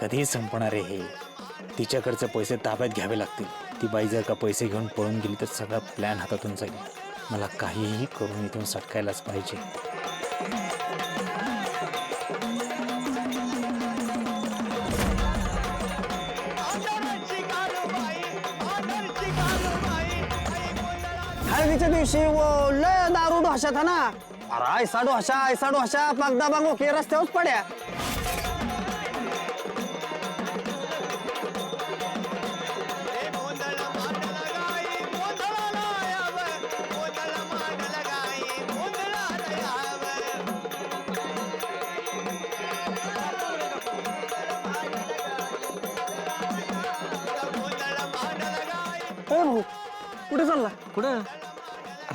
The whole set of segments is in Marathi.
कधी संपणार आहे हे? तिच्याकडचे पैसे ताब्यात घ्यावे लागतील. ती बाई जर का पैसे घेऊन पळून गेली तर सगळा प्लॅन हातातून जाईल. मला काहीही करून इथून सटकायलाच पाहिजे. हळदीच्या दिवशी लय दारू ढोशा था ना. अरे ऐसा ढोशा पगदा बांगो के रस्त्यावर पड्या. कुठे चालला? कुठं?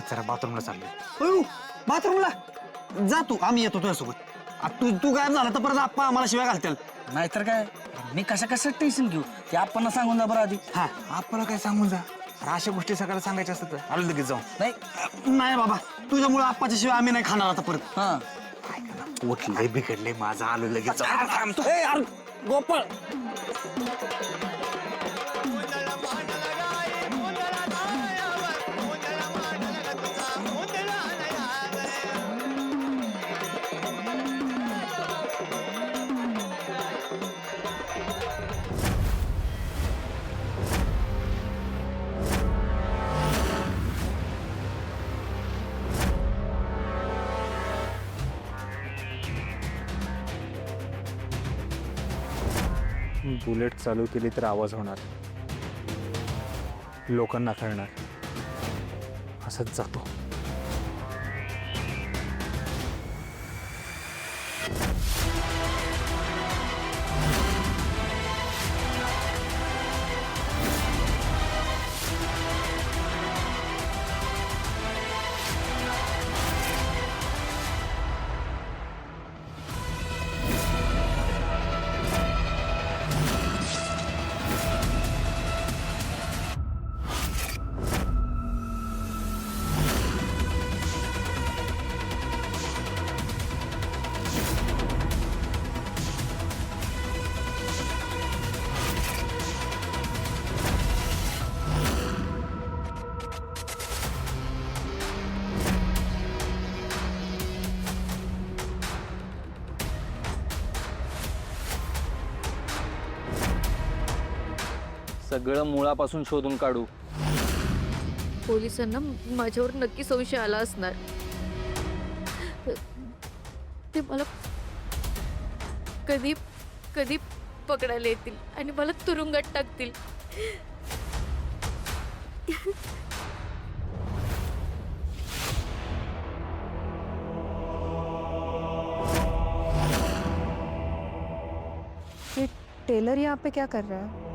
जरा बाथरूमला चाललोय. बाथरूमला जा तू, आम्ही येतो तुझ्यासोबत. तू गायब झाला तर परत आप्पा आम्हाला शिवाय घालतील. नाहीतर काय, मी कशा टेन्शन घेऊ? ते आपण सांगून जा बरं आधी. हा आपल्याला काय सांगून जा. अरे अशा गोष्टी सगळ्याला सांगायच्या असतात तर आलो लगेच जाऊ. नाही बाबा, तुझ्यामुळे आप्पाच्या शिवाय आम्ही नाही खाणार आता परत. हा उठले बिघडले माझा, आलो लगेच जाऊ. ए यार गोपाळ, बुलेट चालू केली तर आवाज होणार, लोकांना कळणार. असंच जातो. सगळं मुळापासून शोधून काढू. पोलिसांना माझ्यावर नक्की संशय आला असणार. ते मला कधी कधी पकडायला येतील आणि मला तुरुंगात टाकतील. ये टेलर यहाँ पे क्या कर रहा है?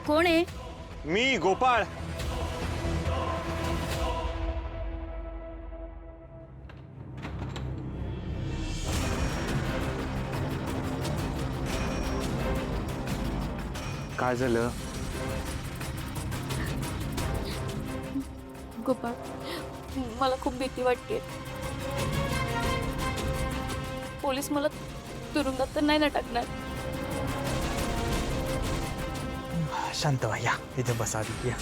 कोण आहे? मी गोपाळ. काय झालं? गोपाळ, मला खूप भीती वाटते. पोलीस मला तुरुंगात तर नाही ना टाकणार? शांत व्हा, या इथे बसा आधी, या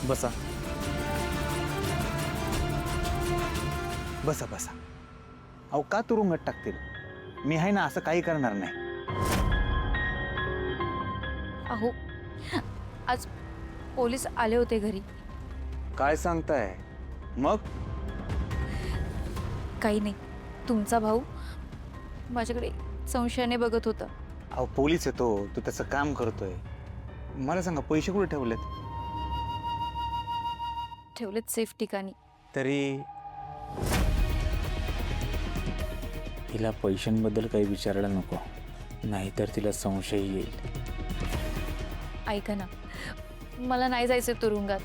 बसा बसा बसा. अहो का तुरुंगात टाकतील? मी आहे ना, असं काही करणार नाही. अहो, आज पोलीस आले होते घरी. काय सांगताय? मग काही नाही, तुमचा भाऊ माझ्याकडे संशयाने बघत होता. अहो पोलीस येतो, तू त्याचं काम करतोय. मला सांगा, पैसे कुठे ठेवलेत? ठेवलेत सेफ ठिकाणी. तरी तिला पैशांबद्दल काही विचारायला नको, नाहीतर तिला संशय येईल. ऐका ना, मला नाही जायचं तुरुंगात.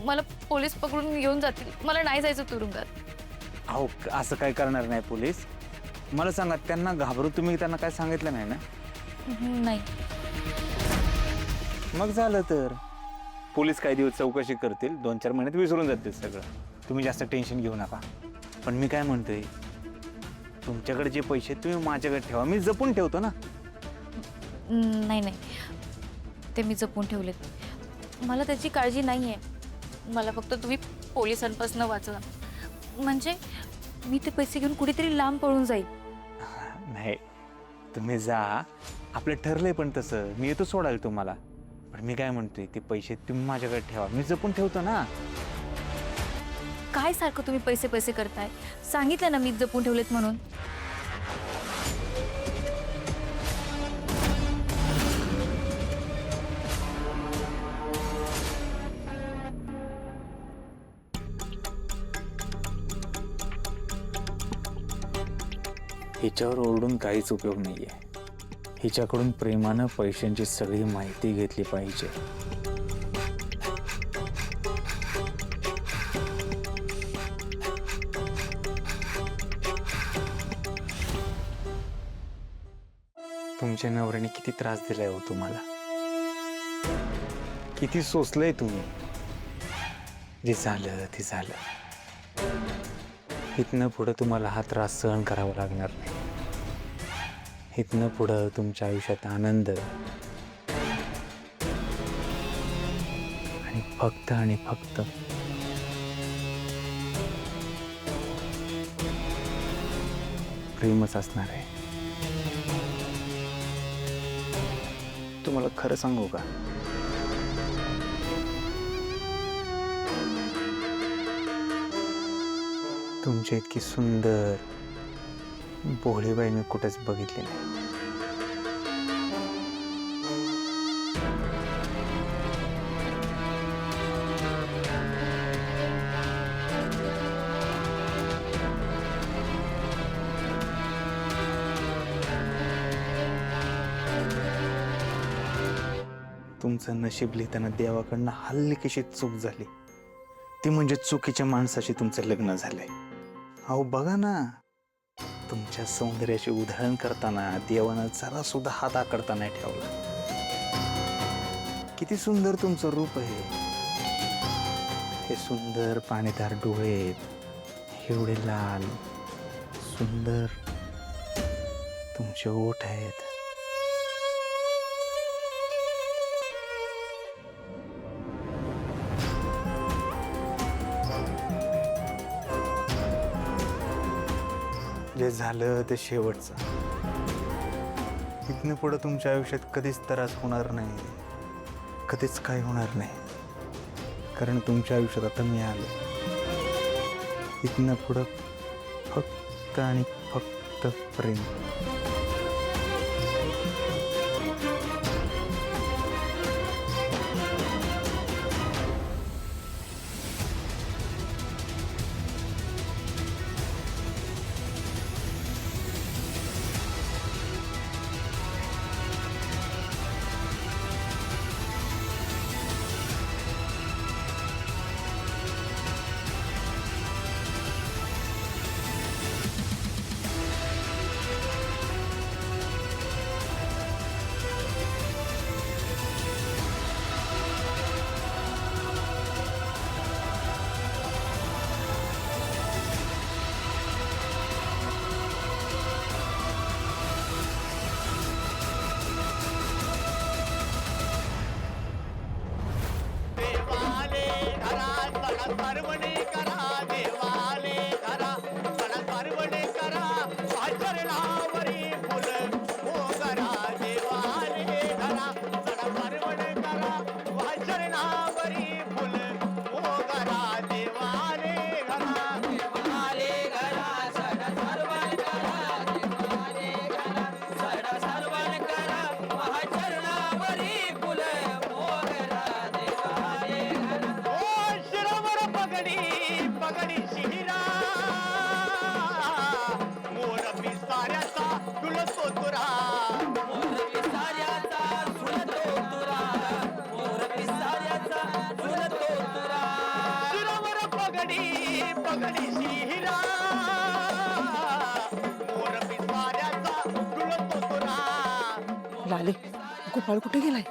मला पोलीस पकडून घेऊन जातील. मला नाही जायचं तुरुंगात. अहो असं काय करणार नाही पोलीस. मला सांगा, त्यांना घाबरून तुम्ही त्यांना काय सांगितलं नाही ना? नाही. मग झालं तर पोलीस काही दिवस चौकशी करतील, 2-4 महिन्यात विसरून जातील सगळं. तुम्ही जास्त टेन्शन घेऊ नका. पण मी काय म्हणतोय, तुमच्याकडे जे पैसे तुम्ही माझ्याकडे ठेवा, मी जपून ठेवतो ना. नाही नाही, ते मी जपून ठेवलेत. मला त्याची काळजी नाही आहे. मला फक्त तुम्ही पोलिसांपासून वाचवा. म्हणजे मी ते पैसे घेऊन कुठेतरी लांब पळून जाईल. नाही, तुम्ही जा. आपलं ठरलंय पण तसं. मी येतो सोडायला तुम्हाला. पण मी काय म्हणतोय, ते पैसे तुम्ही माझ्याकडे ठेवा, मी जपून ठेवतो ना. काय सारखं तुम्ही पैसे पैसे करताय? सांगितलं ना मी जपून ठेवलेत म्हणून. हिच्यावर ओरडून काहीच उपयोग नाहीये. हिच्याकडून प्रेमानं पैशांची सगळी माहिती घेतली पाहिजे. तुमच्या नवऱ्याने किती त्रास दिलाय हो तुम्हाला, किती सोसलंय तुम्ही. जे झालं ते झालं. इथनं पुढं तुम्हाला हा त्रास सहन करावा लागणार नाही. इथनं पुढं तुमच्या आयुष्यात आनंद आणि फक्त प्रेमच असणार आहे. तुम्हाला खरं सांगू का, तुमची इतकी सुंदर भोळी बाई मी कुठेच बघितली नाही. तुमचं नशीब लिहिताना देवाकडनं हल्ली कशी चूक झाली. ती म्हणजे चुकीच्या माणसाशी तुमचं लग्न झालंय. अहो बघा ना, तुमच्या सौंदर्याचे उधळण करताना देवानं जरा सुद्धा हात आकडता नाही ठेवला. किती सुंदर तुमचं रूप आहे. हे सुंदर पाणीदार डोळे, एवढे लाल सुंदर तुमचे ओठ आहेत. जे झालं ते शेवटचं. इथनं पुढं तुमच्या आयुष्यात कधीच त्रास होणार नाही, कधीच काय होणार नाही. कारण तुमच्या आयुष्यात आता मी आलो. इथनं पुढं फक्त आणि फक्त प्रेम. मोर पिसाऱ्याचा झुलतो तुरा लाले गोपाळ कुठे गेलाय?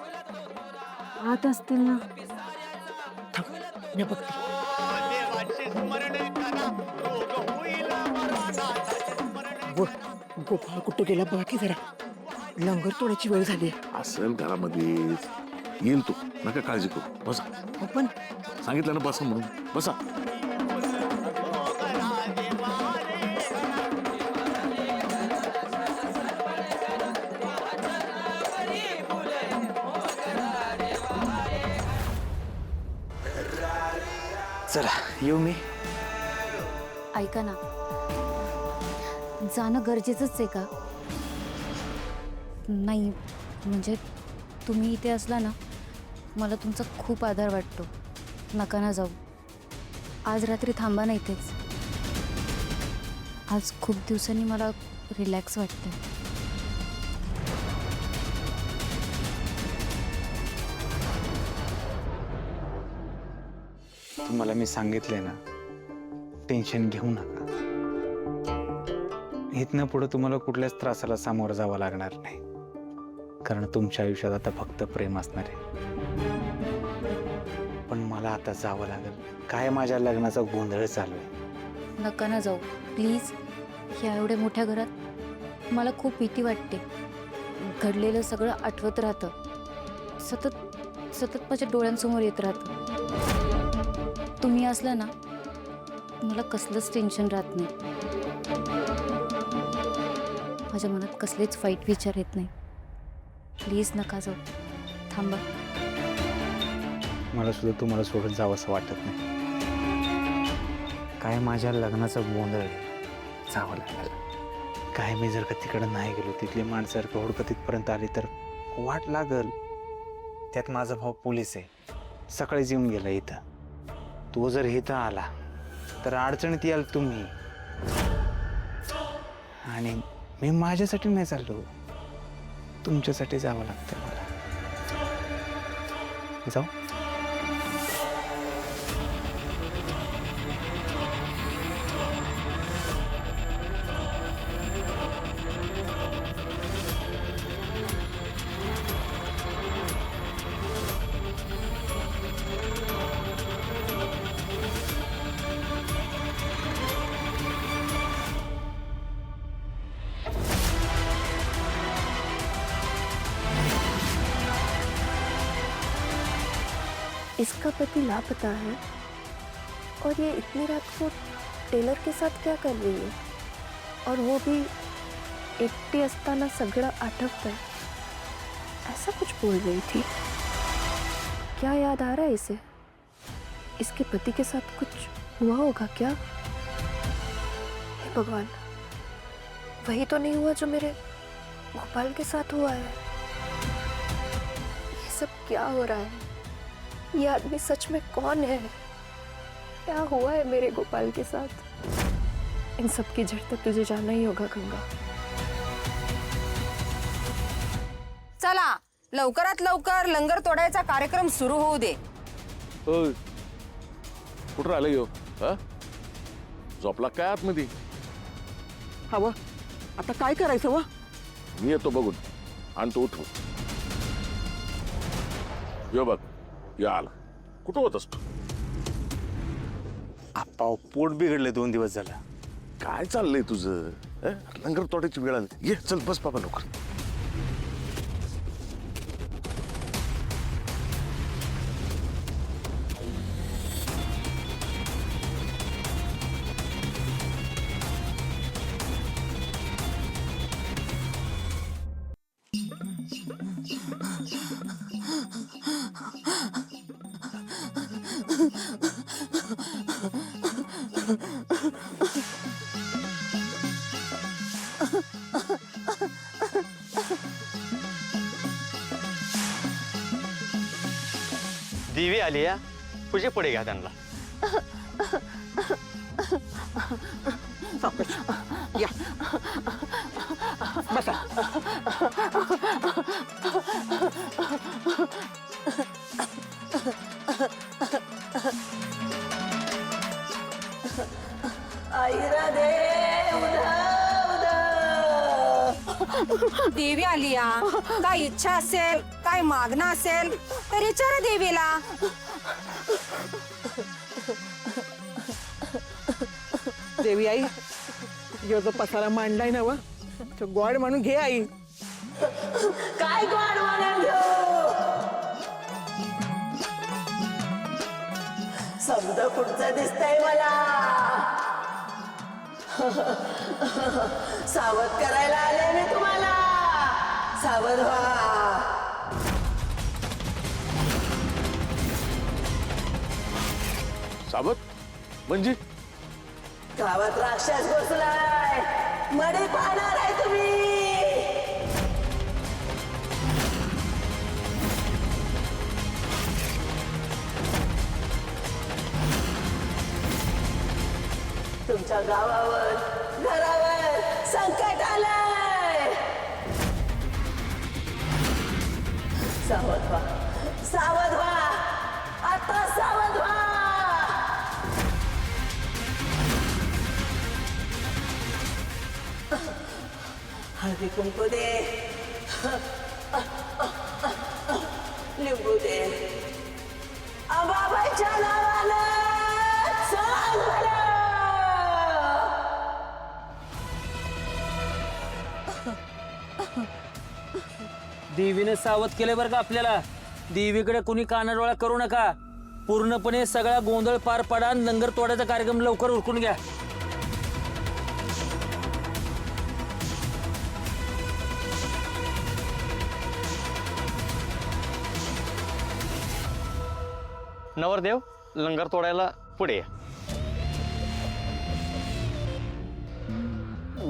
आत असतील ना. थांब मी बघते. गोपाळ कुठे गेला बघा की जरा. लंगर तोडायची वेळ झाली. असेल घरामध्ये. येईल तू, नका काळजी करू. बसा. पण सांगितलं ना बसा म्हणून. बसा. चला येऊ मी. ऐका ना, जाणं गरजेचंच आहे का? नाही म्हणजे तुम्ही इथे असला ना, मला तुमचा खूप आधार वाटतो. नका ना जाऊ. आज रात्री थांबा ना इथेच. आज खूप दिवसांनी मला रिलॅक्स वाटतं. तुम्हाला मी सांगितलंय ना, टेन्शन घेऊ नका. इथनं पुढे तुम्हाला कुठल्याच त्रासाला सामोरं जावं लागणार नाही, कारण तुमच्या आयुष्यात आता फक्त प्रेम असणार आहे. पण मला आता जावं लागेल. काय माझ्या लग्नाचा गोंधळ चालू आहे. नका ना जाऊ प्लीज. ह्या एवढ्या मोठ्या घरात मला खूप भीती वाटते. घडलेलं सगळं आठवत राहतं. सतत सतत माझ्या डोळ्यांसमोर येत राहतं. तुम्ही असला ना, मला कसलंच टेन्शन राहत नाही. माझ्या मनात कसलेच वाईट विचार येत नाही. प्लीज नका जाऊ. थांबा. मला सुद्धा तुम्हाला सोडून जावं असं वाटत नाही. काय माझ्या लग्नाचा गोंधळ आहे. जावं लागेल. काय मी जर का तिकडे नाही गेलो, तिथली माणसं जर का हुडकत तिथपर्यंत आली तर वाट लागल. त्यात माझा भाऊ पोलीस आहे. सकाळीच येऊन गेला इथं. तो जर इथं आला तर अडचणीत याल तुम्ही. आणि मी माझ्यासाठी नाही चाललो, तुमच्यासाठी जावं लागतं मला. जाऊ. इसका पति लापता है और ये इतनी रात को टेलर के साथ क्या कर रही है? और वो भी एकटी असताना सगळं आठवतंय. ऐसा कुछ बोल रही थी. क्या याद आ रहा है इसे? इसके पति के साथ कुछ हुआ होगा क्या? हे भगवान, वही तो नहीं हुआ जो मेरे गोपाल के साथ हुआ है. ये सब क्या हो रहा है? ये आदमी सच में कौन है? क्या हुआ है मेरे गोपाल के साथ? इन सब की जड़ तक तुझे जाना ही होगा गंगा. चला लवकरात लवकर लंगर तोडायचा कार्यक्रम सुरू होऊ दे. कुठं राहिलं यो? हा? झोपला काय आतमध्ये? हवं आता काय करायचं व? मी येतो बघून. आणि तो उठव. यो बघ, या आला. कुठं होत असतो? आप्पा पोट बिघडले 2 दिवस झाला. काय चाललंय तुझं? लंगर तोडायची वेळ आली. ये चल बस बाबा लवकर. देवी आली या. पूजे पुढे घ्या त्यांना. सावकाश. या बसा. देवी आली या काय इच्छा असेल काय मागणं असेल तर विचारा देवीला. देवी आई यो जो पसारा मांडलाय ना वा तो गोड म्हणून घे आई. काय गोड म्हणून घेऊ शब्द पुढचा दिसतंय मला. सावध करायला आले मी तुम्हाला. सावध व्हा. सावध म्हणजे गावात राक्षस घुसलाय. मडी पाहणार आहे तुम्ही. तुमच्या गावावर घरावर संकट आलंय. सावध व्हा. सावध व्हा. आता सावध व्हा. हळदी कुंकू दे. लिंबू दे. आबाबाईच्या नावानं सांग बरं. देवीने सावध केले बरं का आपल्याला. देवीकडे कुणी कानाडोळा करू नका. पूर्णपणे सगळा गोंधळ पार पाडा आणि लंगर तोडायचा कार्यक्रम लवकर उरकून घ्या. नवरदेव लंगर तोडायला पुढे या.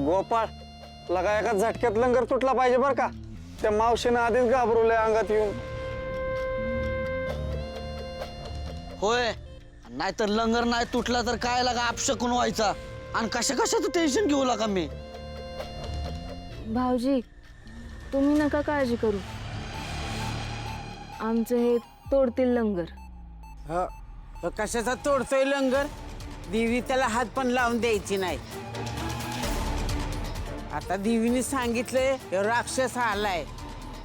गोपाळ लगा एका झटक्यात लंगर तुटला पाहिजे बर का. त्या मावशीनं आधीच घाबरवलंय अंगात येऊन. होय, नाहीतर लंगर नाही तुटला तर काय लागा अपशकून व्हायचा. आणि कशा कशाचं टेन्शन घेऊ लागा मी. भाऊजी तुम्ही नका काळजी करू. आमचं हे तोडतील लंगर. कशाचा तोडतोय लंगर. देवी त्याला हात पण लावून द्यायची नाही. आता देवीने सांगितलंय राक्षस आलाय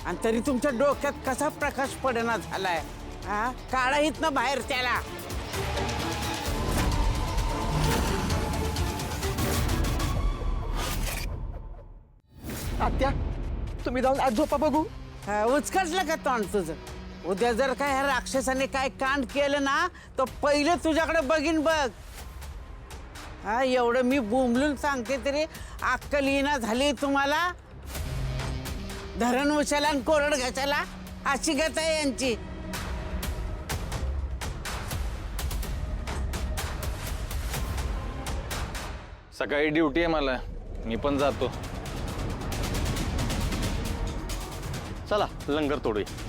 आणि तरी तुमच्या डोक्यात कसा प्रकाश पडना झालाय. हा काढा इथनं बाहेर त्याला. आत्या तुम्ही जाऊन आज झोपा बघू. उचकटलं का तोंड तुझं. उद्या जर काय ह्या राक्षसाने काय कांड केलं ना तर पहिले तुझ्याकडे बघीन बघ. हा एवढं मी बोंबलून सांगते तरी अक्कल येईना झाली तुम्हाला. धरण उशाला आणि कोरड घासायला अशी गत आहे यांची. सकाळी ड्युटी आहे मला. मी पण जातो. चला लंगर तोडूया.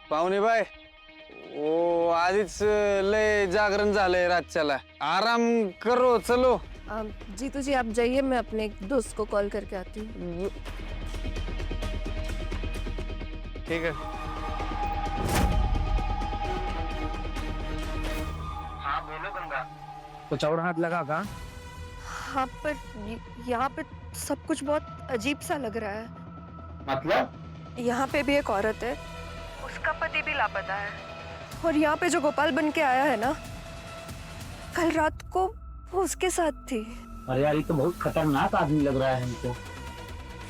पाहुणे बाय. ओ आधीच लय जागरण झालंय रातच्याला. आराम करो चलो. जीतू जी आप जाइए, मैं अपने एक दोस्त को कॉल करके आती हूँ. ठीक है. हाँ बोलो गंगा. कुछ और हाथ लगा का? हाँ, पर यहाँ पे सब कुछ बहुत अजीब सा लग रहा है। मतलब? यहाँ पे भी एक औरत है, उसका पति भी लापता है, और यहाँ पे जो गोपाल बन के आया है ना, कल रात को वो उसके साथ थी। अरे यार, ये तो बहुत खतरनाक आदमी लग रहा है हमको।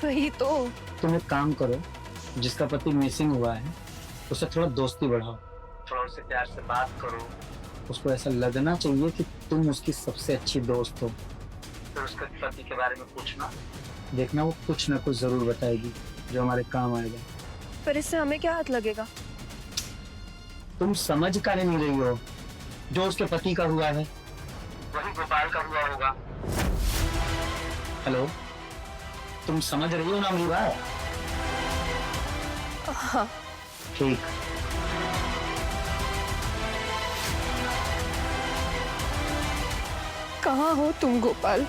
वही तो। तुम एक काम करो, जिसका पति मिसिंग हुआ है उससे थोड़ा दोस्ती बढ़ाओ, थोड़ा उससे प्यार से बात करो, उसको ऐसा लगना चाहिए कि तुम उसकी सबसे अच्छी दोस्त हो। फिर उसके पति के बारे में पूछना, देखना वो कुछ ना कुछ जरूर बताएगी जो हमारे काम आएगा। पर इससे हमें क्या हाथ लगेगा? तुम समझ का नहीं रही हो, जो उसके पति का हुआ है वही गोपाल का हुआ होगा। हेलो, तुम समझ रही हो ना मेरी बात? हाँ। ठीक। कहाँ हो तुम गोपाल?